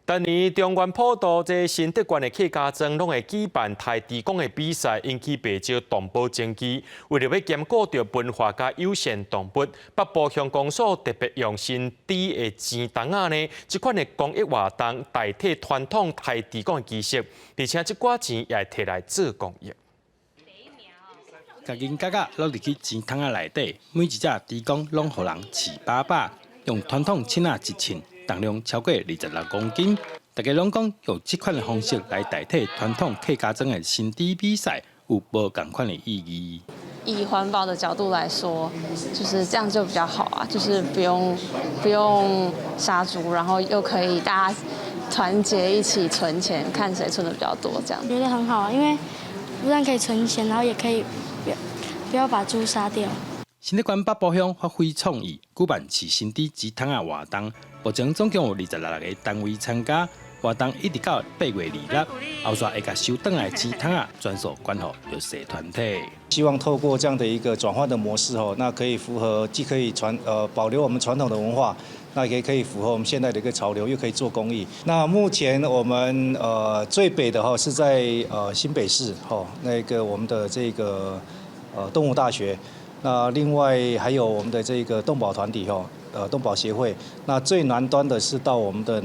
今年中原普渡这新德县的客家庄拢会举办台地公的比赛，引起不少同胞争议。为了要兼顾着文化甲有限动物，北部乡公所特别用新地的钱筒呢，这款的公益活动代替传统台地公的仪式，而且这寡钱也会摕来做公益。家人家家落入去钱筒内底，每一只地公拢互人饲饱饱，用传统亲仔一称。重量超过26公斤，大家拢讲用这款的方式来代替传统客家庄的新地比赛，有无同款的意义？以环保的角度来说，就是这样就比较好啊，就是不用杀猪，然后又可以大家团结一起存钱，看谁存的比较多，这样。觉得很好啊，因为不但可以存钱，然后也可以不要把猪杀掉。新德县北部乡发挥创意，举办饲新地钱筒的活动，目前总共有26个单位参加。活动一直到8月26日，后续会甲收回来钱筒专属捐予弱势团体。希望透过这样的一个转换的模式那可以符合既可以保留我们传统的文化，那也可以符合我们现在的一个潮流，又可以做公益。那目前我们最北的是在新北市那个我们的这个动物大学。那另外还有我们的这个动保团体动保协会。那最南端的是到我们的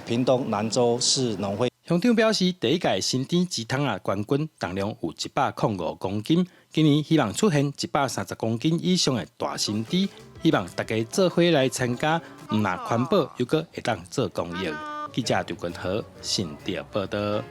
屏东南州市农会。乡长表示，第一届新店钱筒冠军重量有105公斤，今年希望出现130公斤以上的大新地，希望大家做伙来参加，唔但环保，又阁会当做公益。记者刘君豪，新店报道。